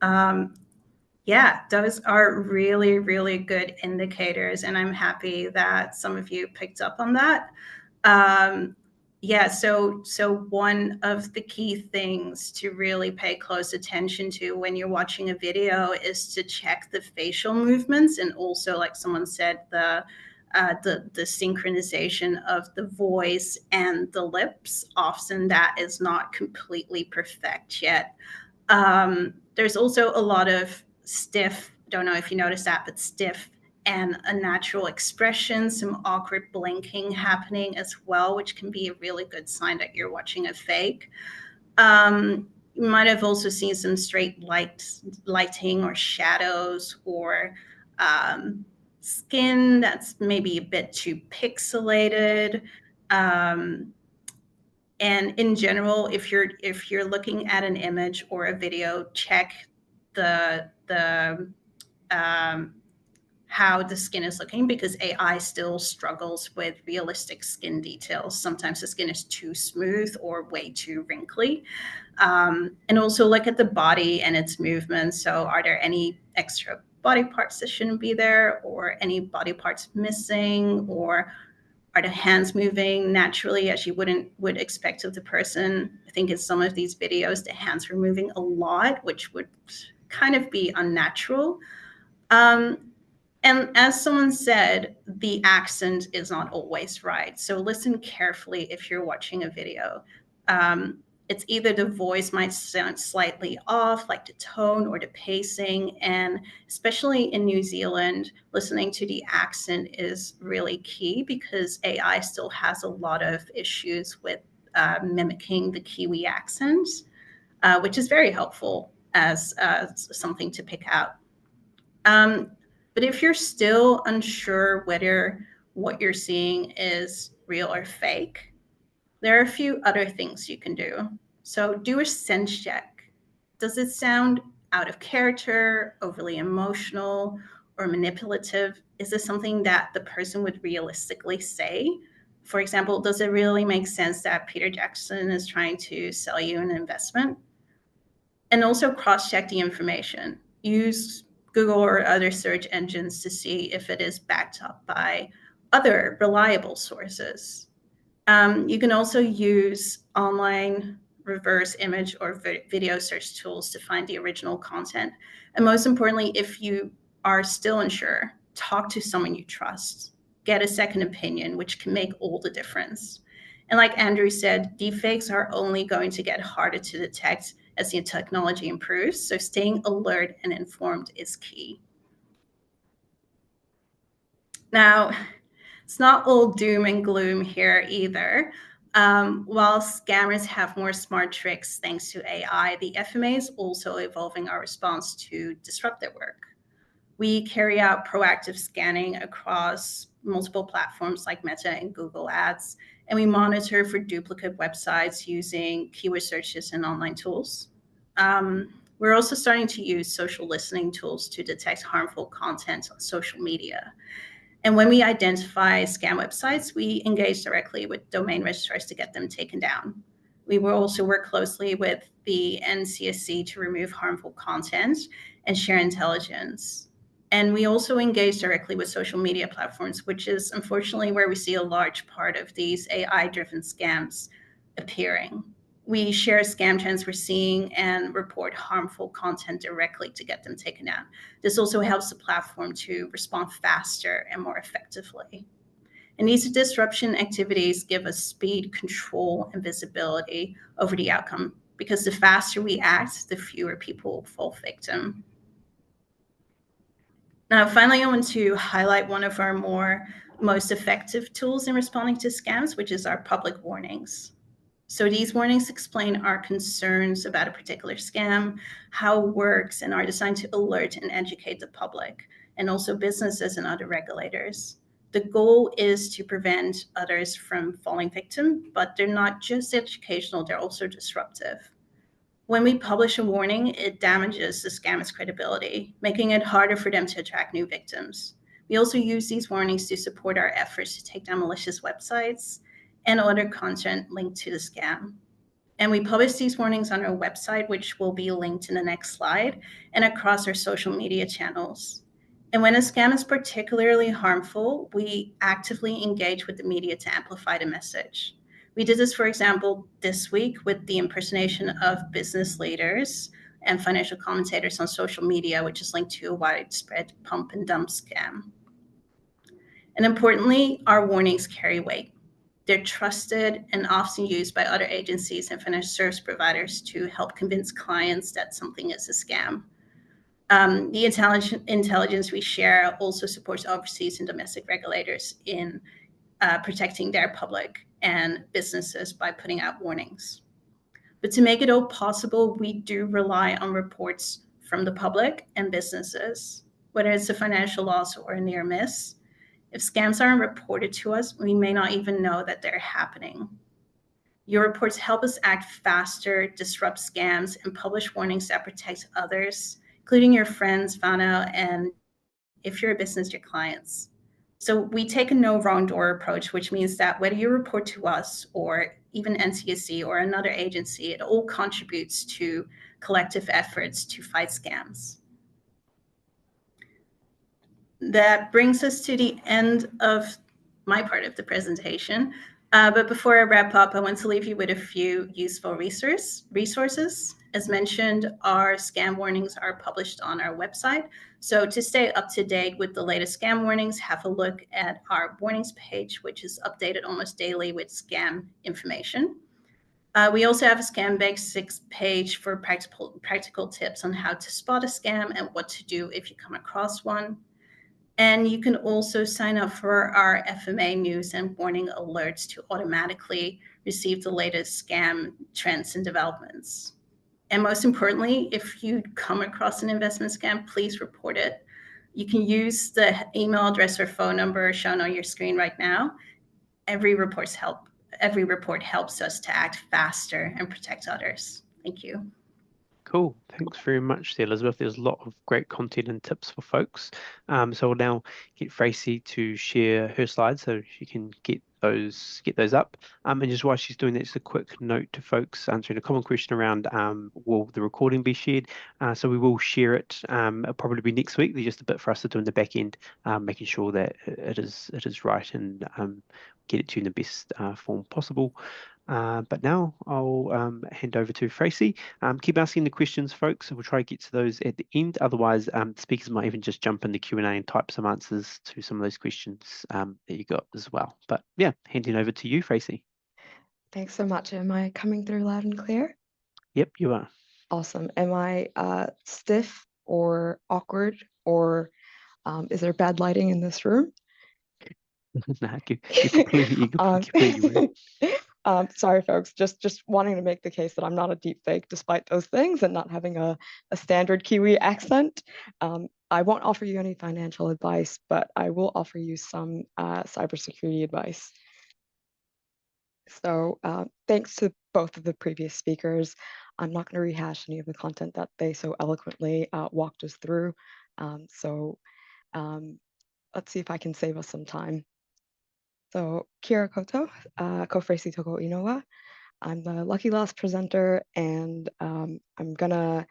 Yeah, those are really, really good indicators, and I'm happy that some of you picked up on that. Yeah, so one of the key things to really pay close attention to when you're watching a video is to check the facial movements, and also, like someone said, the synchronization of the voice and the lips. Often that is not completely perfect yet. There's also a lot of stiff, don't know if you noticed that, but stiff and unnatural expression, some awkward blinking happening as well, which can be a really good sign that you're watching a fake. You might have also seen some straight lighting or shadows, or skin that's maybe a bit too pixelated. And in general, if you're looking at an image or a video, check the how the skin is looking, because AI still struggles with realistic skin details. Sometimes the skin is too smooth or way too wrinkly. And also look at the body and its movements. So are there any extra body parts that shouldn't be there, or any body parts missing, or are the hands moving naturally as you would expect of the person? I think in some of these videos, the hands were moving a lot, which would kind of be unnatural. And as someone said, the accent is not always right. So listen carefully if you're watching a video. It's either the voice might sound slightly off, like the tone or the pacing. And especially in New Zealand, listening to the accent is really key, because AI still has a lot of issues with mimicking the Kiwi accent, which is very helpful as something to pick out. But if you're still unsure whether what you're seeing is real or fake, there are a few other things you can do. So do a sense check. Does it sound out of character, overly emotional, or manipulative? Is this something that the person would realistically say? For example, does it really make sense that Peter Jackson is trying to sell you an investment? And also cross-check the information. Use Google or other search engines to see if it is backed up by other reliable sources. You can also use online reverse image or video search tools to find the original content. And most importantly, if you are still unsure, talk to someone you trust. Get a second opinion, which can make all the difference. And like Andrew said, deepfakes are only going to get harder to detect as the technology improves. So staying alert and informed is key. Now, it's not all doom and gloom here either. While scammers have more smart tricks thanks to AI, the FMA is also evolving our response to disrupt their work. We carry out proactive scanning across multiple platforms like Meta and Google Ads, and we monitor for duplicate websites using keyword searches and online tools. We're also starting to use social listening tools to detect harmful content on social media. And when we identify scam websites, we engage directly with domain registrars to get them taken down. We will also work closely with the NCSC to remove harmful content and share intelligence. And we also engage directly with social media platforms, which is unfortunately where we see a large part of these AI-driven scams appearing. We share scam trends we're seeing and report harmful content directly to get them taken down. This also helps the platform to respond faster and more effectively. And these disruption activities give us speed, control, and visibility over the outcome, because the faster we act, the fewer people fall victim. Now, finally, I want to highlight one of our most effective tools in responding to scams, which is our public warnings. So these warnings explain our concerns about a particular scam, how it works, and are designed to alert and educate the public, and also businesses and other regulators. The goal is to prevent others from falling victim, but they're not just educational, they're also disruptive. When we publish a warning, it damages the scammer's credibility, making it harder for them to attract new victims. We also use these warnings to support our efforts to take down malicious websites and other content linked to the scam. And we publish these warnings on our website, which will be linked in the next slide, and across our social media channels. And when a scam is particularly harmful, we actively engage with the media to amplify the message. We did this, for example, this week with the impersonation of business leaders and financial commentators on social media, which is linked to a widespread pump and dump scam. And importantly, our warnings carry weight. They're trusted and often used by other agencies and financial service providers to help convince clients that something is a scam. The intelligence we share also supports overseas and domestic regulators in protecting their public and businesses by putting out warnings. But to make it all possible, we do rely on reports from the public and businesses, whether it's a financial loss or a near miss. If scams aren't reported to us, we may not even know that they're happening. Your reports help us act faster, disrupt scams, and publish warnings that protect others, including your friends, Fana, and if you're a business, your clients. So we take a no wrong door approach, which means that whether you report to us or even NCSC or another agency, it all contributes to collective efforts to fight scams. That brings us to the end of my part of the presentation. But before I wrap up, I want to leave you with a few useful resources. As mentioned, our scam warnings are published on our website. So to stay up to date with the latest scam warnings, have a look at our warnings page, which is updated almost daily with scam information. We also have a Scam Basics page for practical tips on how to spot a scam and what to do if you come across one. And you can also sign up for our FMA news and warning alerts to automatically receive the latest scam trends and developments. And most importantly, if you come across an investment scam, please report it. You can use the email address or phone number shown on your screen right now. Every report helps us to act faster and protect others. Thank you. Cool. Thanks very much there, Elizabeth. There's a lot of great content and tips for folks. So I'll now get Tracy to share her slides so she can get those up. And just while she's doing that, just a quick note to folks answering a common question around will the recording be shared? So we will share it. It'll probably be next week. There's just a bit for us to do in the back end, making sure that it is right and get it to you in the best form possible. But now I'll hand over to Tracy. Keep asking the questions, folks. We'll try to get to those at the end. Otherwise, speakers might even just jump in the Q&A and type some answers to some of those questions that you got as well. But yeah, handing over to you, Tracy. Thanks so much. Am I coming through loud and clear? Yep, you are. Awesome. Am I stiff or awkward, or is there bad lighting in this room? Nah, you're completely right. Sorry, folks, just wanting to make the case that I'm not a deep fake despite those things and not having a standard Kiwi accent. I won't offer you any financial advice, but I will offer you some cybersecurity advice. So thanks to both of the previous speakers. I'm not going to rehash any of the content that they so eloquently walked us through. Let's see if I can save us some time. So Kira Koto, Kofresi Toko Inowa. I'm the Lucky Last presenter, and I'm gonna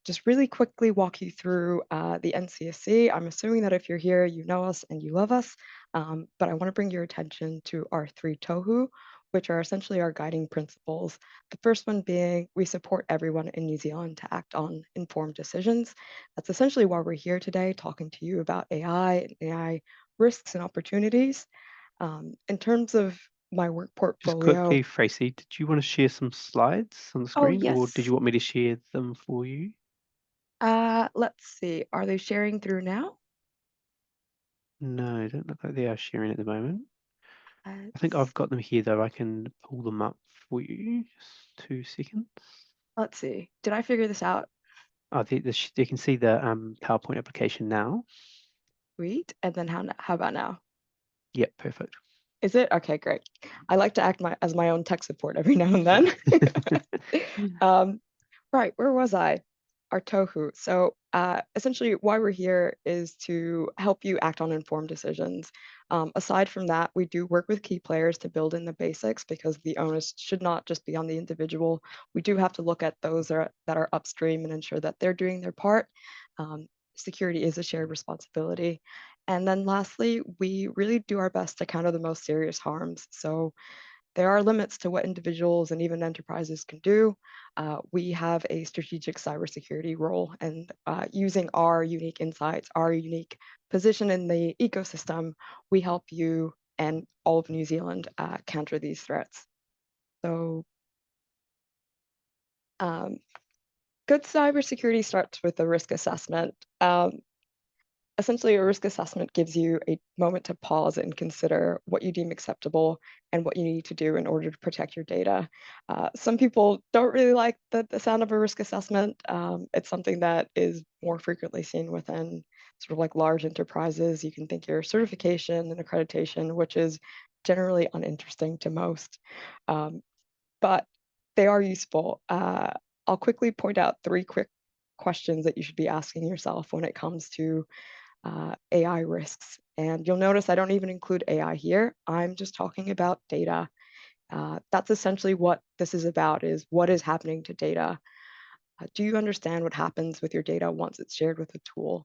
just really quickly walk you through the NCSC. I'm assuming that if you're here, you know us and you love us, but I want to bring your attention to our 3 tohu, which are essentially our guiding principles. The first one being we support everyone in New Zealand to act on informed decisions. That's essentially why we're here today, talking to you about AI and AI risks and opportunities. In terms of my work portfolio. Just quickly, Tracy, did you want to share some slides on the screen, yes. or did you want me to share them for you? Let's see. Are they sharing through now? No, I don't look like they are sharing at the moment. I think I've got them here, though. I can pull them up for you. Just 2 seconds. Let's see. Did I figure this out? Oh, you can see the PowerPoint application now. Sweet. And then how about now? Yep, perfect. Is it? Okay, great. I like to act as my own tech support every now and then. Right, where was I? Our tohu. So essentially why we're here is to help you act on informed decisions. Aside from that, we do work with key players to build in the basics because the onus should not just be on the individual. We do have to look at those that are upstream and ensure that they're doing their part. Security is a shared responsibility. And then lastly, we really do our best to counter the most serious harms. So there are limits to what individuals and even enterprises can do. We have a strategic cybersecurity role, and using our unique insights, our unique position in the ecosystem, we help you and all of New Zealand counter these threats. So good cybersecurity starts with a risk assessment. Essentially, a risk assessment gives you a moment to pause and consider what you deem acceptable and what you need to do in order to protect your data. Some people don't really like the sound of a risk assessment. It's something that is more frequently seen within sort of like large enterprises. You can think your certification and accreditation, which is generally uninteresting to most, but they are useful. I'll quickly point out 3 quick questions that you should be asking yourself when it comes to AI risks. And you'll notice I don't even include AI here. I'm just talking about data. That's essentially what this is about, is what is happening to data. Do you understand what happens with your data once it's shared with a tool?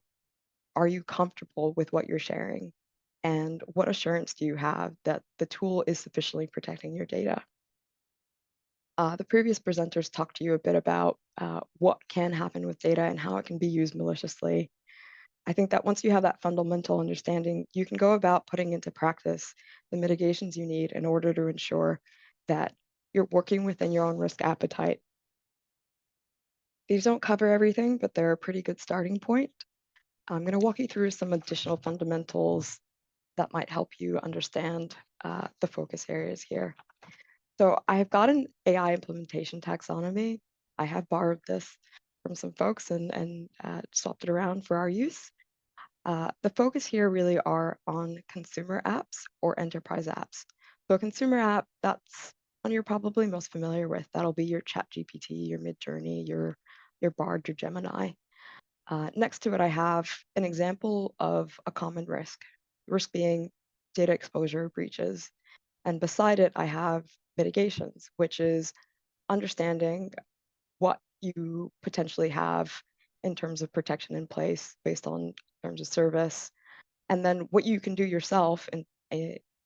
Are you comfortable with what you're sharing? And what assurance do you have that the tool is sufficiently protecting your data? The previous presenters talked to you a bit about what can happen with data and how it can be used maliciously. I think that once you have that fundamental understanding, you can go about putting into practice the mitigations you need in order to ensure that you're working within your own risk appetite. These don't cover everything, but they're a pretty good starting point. I'm going to walk you through some additional fundamentals that might help you understand the focus areas here. So I've got an AI implementation taxonomy. I have borrowed this from some folks and swapped it around for our use. The focus here really are on consumer apps or enterprise apps. So a consumer app, that's one you're probably most familiar with. That'll be your ChatGPT, your Midjourney, your Bard, your Gemini. Next to it, I have an example of a common risk being data exposure breaches. And beside it, I have mitigations, which is understanding what you potentially have in terms of protection in place based on terms of service, and then what you can do yourself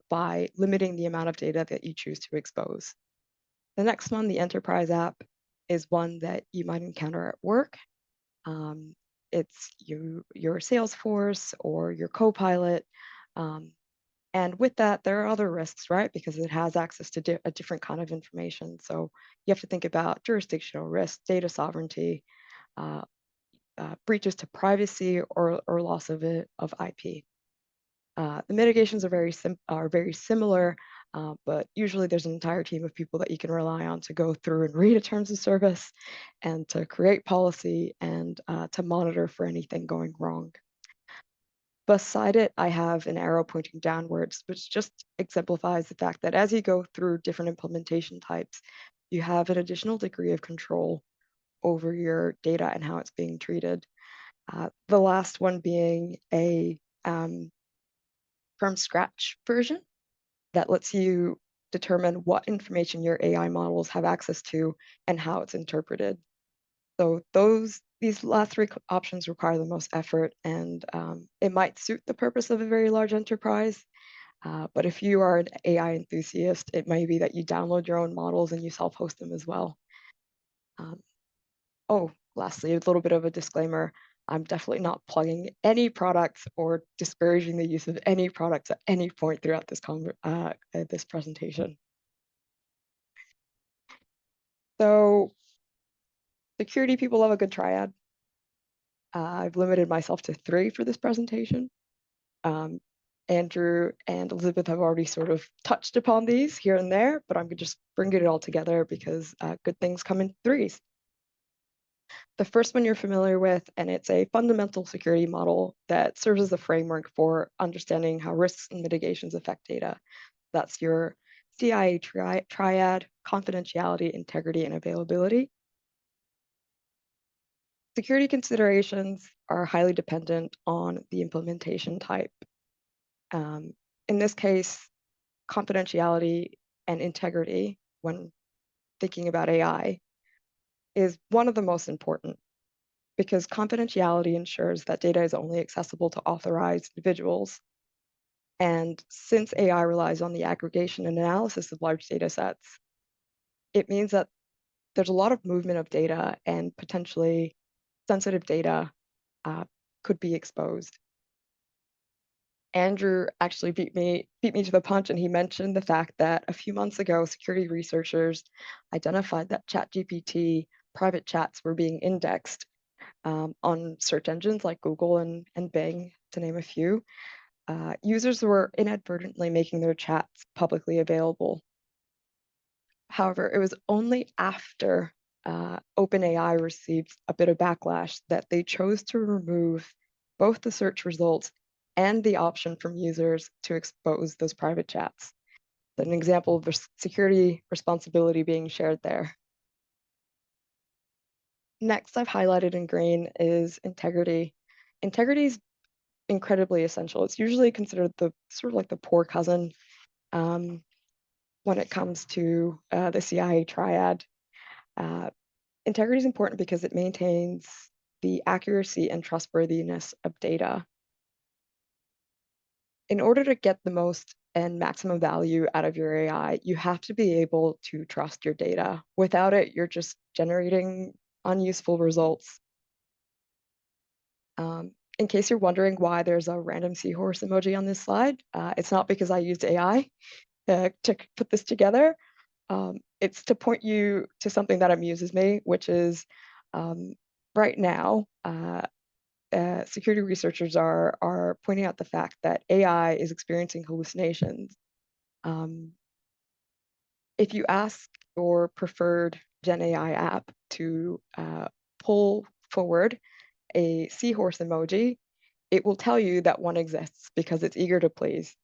by limiting the amount of data that you choose to expose. The next one, the enterprise app, is one that you might encounter at work. It's your Salesforce or your Copilot. And with that, there are other risks, right? Because it has access to a different kind of information. So you have to think about jurisdictional risk, data sovereignty, breaches to privacy, or loss of IP. The mitigations are very similar, but usually there's an entire team of people that you can rely on to go through and read a terms of service and to create policy and to monitor for anything going wrong. Beside it, I have an arrow pointing downwards, which just exemplifies the fact that as you go through different implementation types, you have an additional degree of control over your data and how it's being treated. The last one being a from scratch version that lets you determine what information your AI models have access to and how it's interpreted. So these last 3 options require the most effort, and it might suit the purpose of a very large enterprise. But if you are an AI enthusiast, it may be that you download your own models and you self-host them as well. Lastly, a little bit of a disclaimer. I'm definitely not plugging any products or discouraging the use of any products at any point throughout this presentation. So security people love a good triad. I've limited myself to 3 for this presentation. Andrew and Elizabeth have already sort of touched upon these here and there, but I'm just bringing it all together because good things come in 3s. The first one you're familiar with, and it's a fundamental security model that serves as a framework for understanding how risks and mitigations affect data. That's your CIA triad: confidentiality, integrity, and availability. Security considerations are highly dependent on the implementation type. In this case, confidentiality and integrity, when thinking about AI, is one of the most important, because confidentiality ensures that data is only accessible to authorized individuals. And since AI relies on the aggregation and analysis of large data sets, it means that there's a lot of movement of data and potentially sensitive data could be exposed. Andrew actually beat me to the punch, and he mentioned the fact that a few months ago, security researchers identified that ChatGPT private chats were being indexed on search engines like Google and Bing, to name a few. Users were inadvertently making their chats publicly available. However, it was only after OpenAI received a bit of backlash that they chose to remove both the search results and the option from users to expose those private chats. An example of security responsibility being shared there. Next, I've highlighted in green is integrity. Integrity is incredibly essential. It's usually considered the sort of like the poor cousin when it comes to the CIA triad. Integrity is important because it maintains the accuracy and trustworthiness of data. In order to get the most and maximum value out of your AI, you have to be able to trust your data. Without it, you're just generating unuseful results. In case you're wondering why there's a random seahorse emoji on this slide, it's not because I used AI to put this together. It's to point you to something that amuses me, which is right now, security researchers are pointing out the fact that AI is experiencing hallucinations. If you ask your preferred Gen AI app to pull forward a seahorse emoji, it will tell you that one exists because it's eager to please.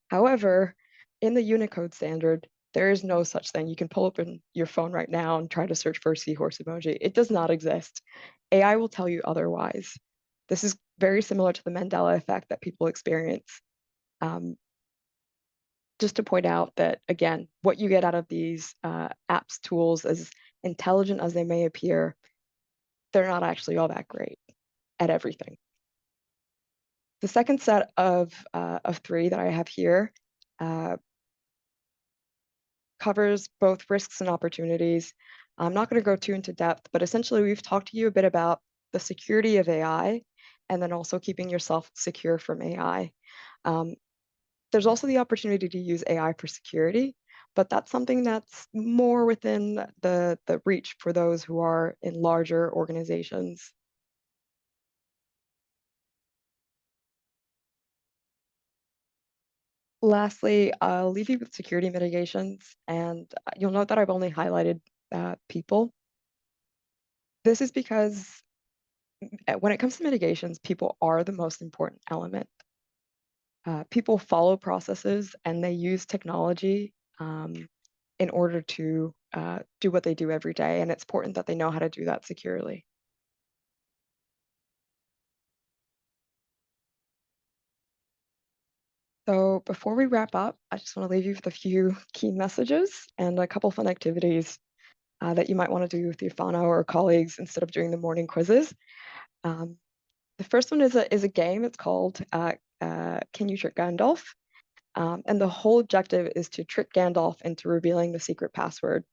However, in the Unicode standard, there is no such thing. You can pull open your phone right now and try to search for a seahorse emoji. It does not exist. AI will tell you otherwise. This is very similar to the Mandela effect that people experience. Just to point out that, again, what you get out of these apps, tools, as intelligent as they may appear, they're not actually all that great at everything. The second set of three that I have here covers both risks and opportunities. I'm not going to go too into depth, but essentially we've talked to you a bit about the security of AI and then also keeping yourself secure from AI. There's also the opportunity to use AI for security, but that's something that's more within the reach for those who are in larger organizations. Lastly, I'll leave you with security mitigations, and you'll note that I've only highlighted people. This is because when it comes to mitigations, people are the most important element. People follow processes and they use technology in order to do what they do every day, and it's important that they know how to do that securely. So before we wrap up, I just want to leave you with a few key messages and a couple fun activities that you might want to do with your whānau or colleagues instead of doing the morning quizzes. The first one is a game. It's called Can You Trick Gandalf? And the whole objective is to trick Gandalf into revealing the secret password.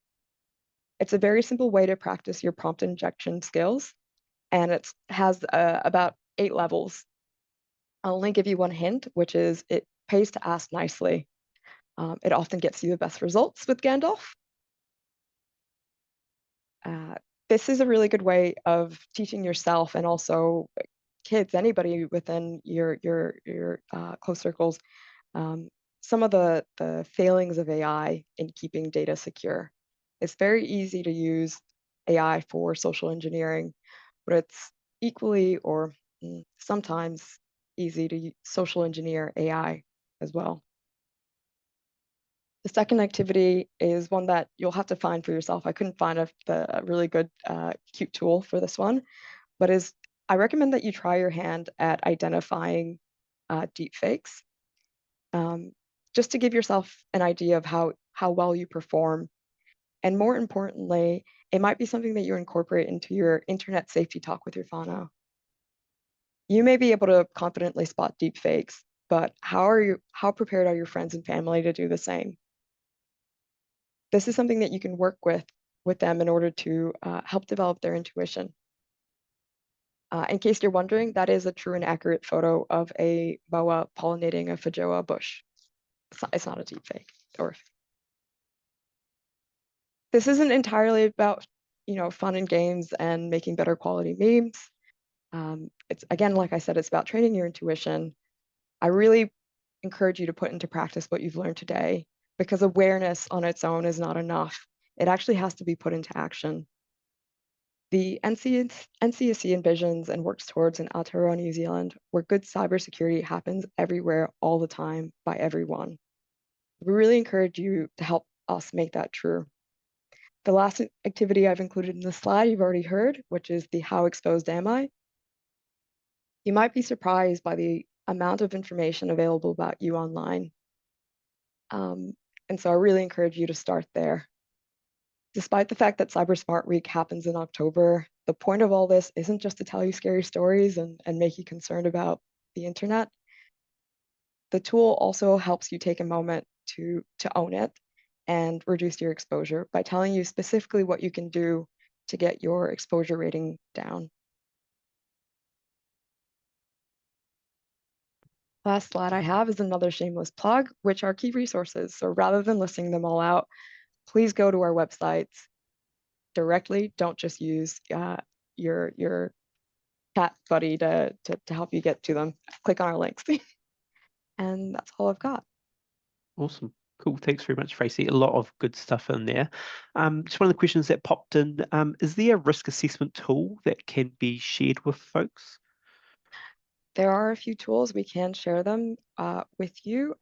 It's a very simple way to practice your prompt injection skills, and it has about 8 levels. I'll only give you one hint, which is it pays to ask nicely. It often gets you the best results with Gandalf. This is a really good way of teaching yourself and also kids, anybody within your close circles, some of the failings of AI in keeping data secure. It's very easy to use AI for social engineering, but it's equally or sometimes easy to social engineer AI as well. The second activity is one that you'll have to find for yourself. I couldn't find a really good, cute tool for this one, but I recommend that you try your hand at identifying deepfakes, just to give yourself an idea of how well you perform. And more importantly, it might be something that you incorporate into your internet safety talk with your whānau. You may be able to confidently spot deepfakes, but how prepared are your friends and family to do the same? This is something that you can work with them in order to help develop their intuition. In case you're wondering, that is a true and accurate photo of a boa pollinating a feijoa bush. It's not a deep fake. This isn't entirely about, fun and games and making better quality memes. It's, again, like I said, it's about training your intuition. I really encourage you to put into practice what you've learned today, because awareness on its own is not enough. It actually has to be put into action. The NCSC envisions and works towards an Aotearoa New Zealand where good cybersecurity happens everywhere, all the time, by everyone. We really encourage you to help us make that true. The last activity I've included in the slide you've already heard, which is the How Exposed Am I? You might be surprised by the amount of information available about you online. And so I really encourage you to start there. Despite the fact that Cyber Smart Week happens in October, the point of all this isn't just to tell you scary stories and make you concerned about the internet. The tool also helps you take a moment to own it and reduce your exposure by telling you specifically what you can do to get your exposure rating down. Last slide I have is another shameless plug, which are key resources. So rather than listing them all out, please go to our websites directly. Don't just use your chat buddy to help you get to them. Click on our links. And that's all I've got. Awesome. Cool. Thanks very much, Tracy. A lot of good stuff in there. Just one of the questions that popped in, is there a risk assessment tool that can be shared with folks? There are a few tools. We can share them with you.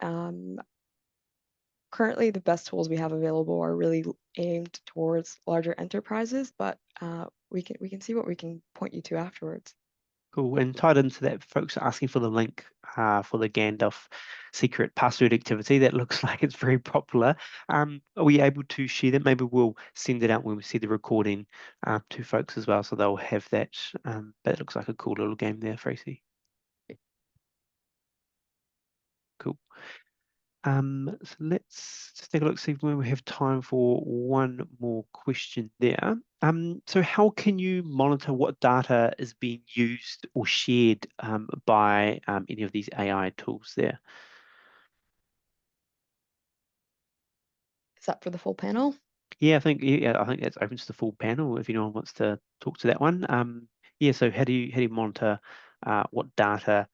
Currently, the best tools we have available are really aimed towards larger enterprises, but we can see what we can point you to afterwards. Cool. And tied into that, folks are asking for the link for the Gandalf secret password activity. That looks like it's very popular. Are we able to share that? Maybe we'll send it out when we see the recording to folks as well, so they'll have that. But it looks like a cool little game there, Tracy. Cool. So let's just take a look, see when we have time for one more question there. So how can you monitor what data is being used or shared by any of these AI tools there? Is that for the full panel? Yeah, I think that's open to the full panel if anyone wants to talk to that one. Yeah, so how do you monitor what data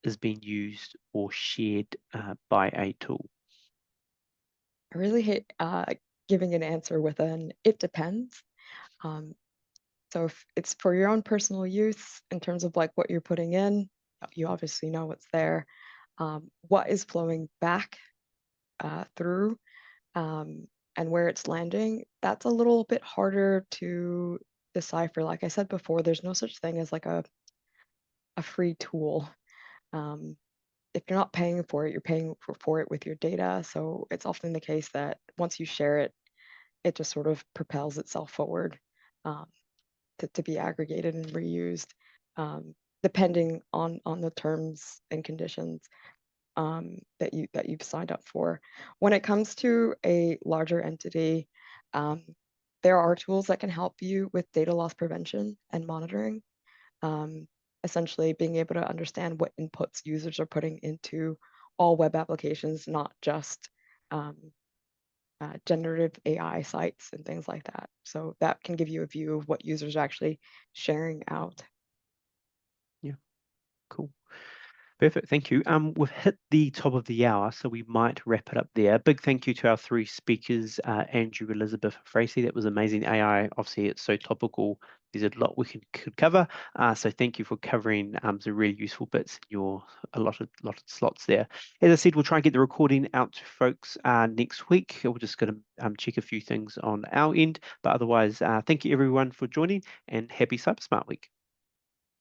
is being used or shared by a tool? I really hate giving an answer with an it depends. So if it's for your own personal use in terms of like what you're putting in, you obviously know what's there. What is flowing back through and where it's landing, that's a little bit harder to decipher. Like I said before, there's no such thing as like a free tool. If you're not paying for it, you're paying for it with your data. So it's often the case that once you share it, it just sort of propels itself forward to be aggregated and reused, depending on the terms and conditions that you've signed up for. When it comes to a larger entity, there are tools that can help you with data loss prevention and monitoring. Essentially being able to understand what inputs users are putting into all web applications, not just generative AI sites and things like that. So that can give you a view of what users are actually sharing out. Yeah, cool. Perfect, thank you. We've hit the top of the hour, so we might wrap it up there. Big thank you to our three speakers, Andrew, Elizabeth, and Tracy. That was amazing. AI, obviously, it's so topical. There's a lot we could cover. So thank you for covering some really useful bits in a lot of slots there. As I said, we'll try and get the recording out to folks next week. We're just going to check a few things on our end, but otherwise, thank you everyone for joining, and happy Cyber Smart Week.